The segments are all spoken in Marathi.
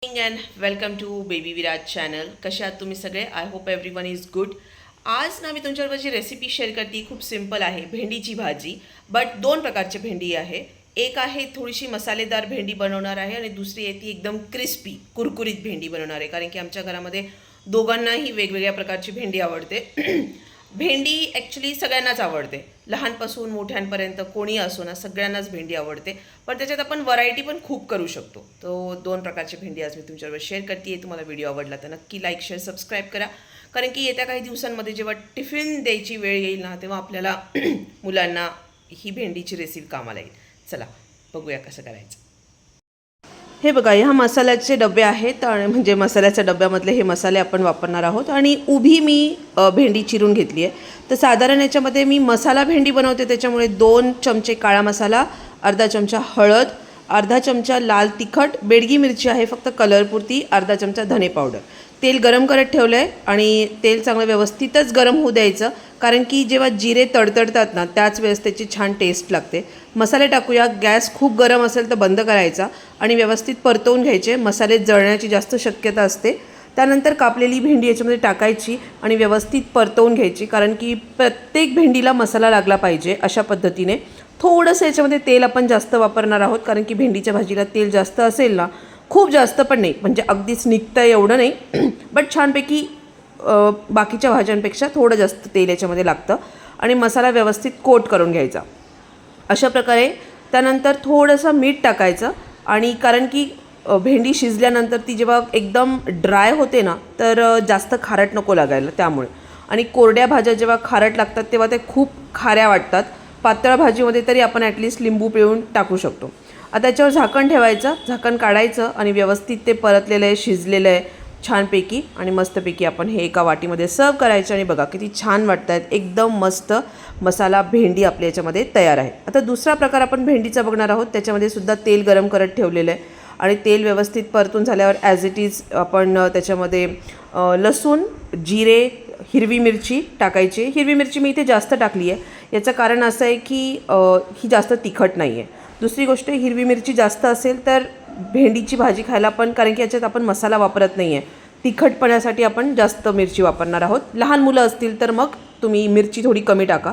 And welcome to baby Viraj channel. कसे आहात तुम्ही सगळे? I hope everyone is good. आज ना मी तुमच्याबरोबर जी रेसिपी शेअर करते खूप सिंपल आहे. भेंडीची भाजी, बट दोन प्रकारची भेंडी आहे. एक आहे थोडीशी मसालेदार भेंडी बनवणार आहे आणि दुसरी आहे ती एकदम क्रिस्पी कुरकुरीत भेंडी बनवणार आहे. कारण की आमच्या घरामध्ये दोघांनाही वेगवेगळ्या प्रकारची भेंडी आवडते. भेंडी ॲक्च्युली सगळ्यांनाच आवडते, लहानपासून मोठ्यांपर्यंत कोणी असो ना, सगळ्यांनाच भेंडी आवडते. पण त्याच्यात आपण व्हरायटी पण खूप करू शकतो. तो दोन प्रकारची भेंडी आज मी तुमच्याबरोबर शेअर करते आहे. तुम्हाला व्हिडिओ आवडला तर नक्की लाईक शेअर सबस्क्राईब करा. कारण की येत्या काही दिवसांमध्ये जेव्हा टिफिन द्यायची वेळ येईल ना, तेव्हा आपल्याला मुलांना ही भेंडीची रेसिपी कामाला येईल. चला बघूया कसं करायचं. हे बघा, ह्या मसाल्याचे डबे आहेत आणि म्हणजे मसाल्याच्या डब्यामधले हे मसाले आपण वापरणार आहोत. आणि उभी मी भेंडी चिरून घेतली आहे. तर साधारण याच्यामध्ये मी मसाला भेंडी बनवते, त्याच्यामुळे 2 चमचे काळा मसाला, अर्धा चमचा हळद, अर्धा चमचा लाल तिखट, बेडगी मिरची आहे फक्त कलरपुरती, अर्धा चमचा धने पावडर. तेल गरम करत ठेवलं आहे आणि तेल चांगलं व्यवस्थितच गरम होऊ द्यायचं. कारण की जेव्हा जिरे तडतडतात ना, त्याच वेळेस त्याची छान टेस्ट लागते. मसाले टाकूया. गॅस खूप गरम असेल तर बंद करायचा आणि व्यवस्थित परतवून घ्यायचे. मसाले जळण्याची जास्त शक्यता असते. त्यानंतर कापलेली भेंडी याच्यामध्ये टाकायची आणि व्यवस्थित परतवून घ्यायची. कारण की प्रत्येक भेंडीला मसाला लागला पाहिजे अशा पद्धतीने. थोडंसं याच्यामध्ये तेल आपण जास्त वापरणार आहोत, कारण की भेंडीच्या भाजीला तेल जास्त असेल ना, खूप जास्त पण नाही, म्हणजे अगदीच निघतं एवढं नाही, बट छानपैकी बाकीच्या भाज्यांपेक्षा थोडं जास्त तेल याच्यामध्ये लागतं. आणि मसाला व्यवस्थित कोट करून घ्यायचा अशा प्रकारे. त्यानंतर थोडंसं मीठ टाकायचं. आणि कारण की भेंडी शिजल्यानंतर ती जेव्हा एकदम ड्राय होते ना, तर जास्त खारट नको लागायला त्यामुळे. आणि कोरड्या भाज्या जेव्हा खारट लागतात तेव्हा ते खूप खाऱ्या वाटतात. पातळ भाजीमध्ये तरी आपण ॲटलिस्ट लिंबू पिळून टाकू शकतो. आता त्याच्यावर झाकण ठेवायचं, झाकण काढायचं आणि व्यवस्थित ते परतलेलं आहे, शिजलेलं आहे छानपैकी. आणि मस्तपैकी आपण हे एका वाटीमध्ये सर्व करायचं. आणि बघा किती छान वाटत आहेत, एकदम मस्त मसाला भेंडी आपल्या याच्यामध्ये तयार आहे. आता दुसरा प्रकार आपण भेंडीचा बघणार आहोत. त्याच्यामध्ये सुद्धा तेल गरम करत ठेवलेलं आहे आणि तेल व्यवस्थित परतून झाल्यावर ॲज इट इज आपण त्याच्यामध्ये लसूण, जिरे, हिरवी मिरची टाकायची. हिरवी मिरची मी इथे जास्त टाकली आहे. याचं कारण असं आहे की ही जास्त तिखट नाही आहे. दुसरी गोष्ट, हिरवी मिरची जास्त असेल तर भेंडीची भाजी खायला पण, कारण की याच्यात आपण मसाला वापरत नाही आहे, तिखटपणासाठी आपण जास्त मिरची वापरणार आहोत. लहान मुलं असतील तर मग तुम्ही मिरची थोडी कमी टाका.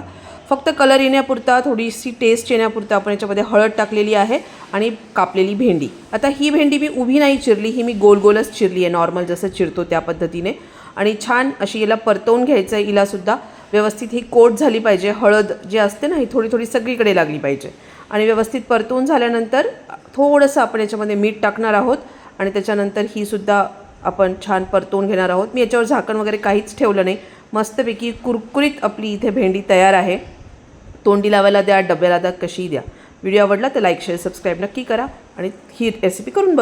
फक्त कलर येण्यापुरता, थोडीशी टेस्ट येण्यापुरता आपण याच्यामध्ये हळद टाकलेली आहे आणि कापलेली भेंडी. आता ही भेंडी मी उभी नाही चिरली, ही मी गोल गोलच चिरली आहे, नॉर्मल जसं चिरतो त्या पद्धतीने. आणि छान अशी याला परतवून घ्यायचं आहे. हिलासुद्धा व्यवस्थित ही कोट झाली पाहिजे. हळद जी असते ना, ही थोडी थोडी सगळीकडे लागली पाहिजे. आणि व्यवस्थित परतवून झाल्यानंतर थोडंसं आपण याच्यामध्ये मीठ टाकणार आहोत आणि त्याच्यानंतर ही सुद्धा आपण छान परतवून घेणार आहोत. मी याच्यावर झाकण वगैरे काहीच ठेवलं नाही. मस्तपैकी कुरकुरीत आपली इथे भेंडी तयार आहे. तोंडी लावायला द्या, डब्याला द्या, कशीही द्या. व्हिडिओ आवडला तर लाईक शेअर सबस्क्राईब नक्की करा आणि ही रेसिपी करून बघा.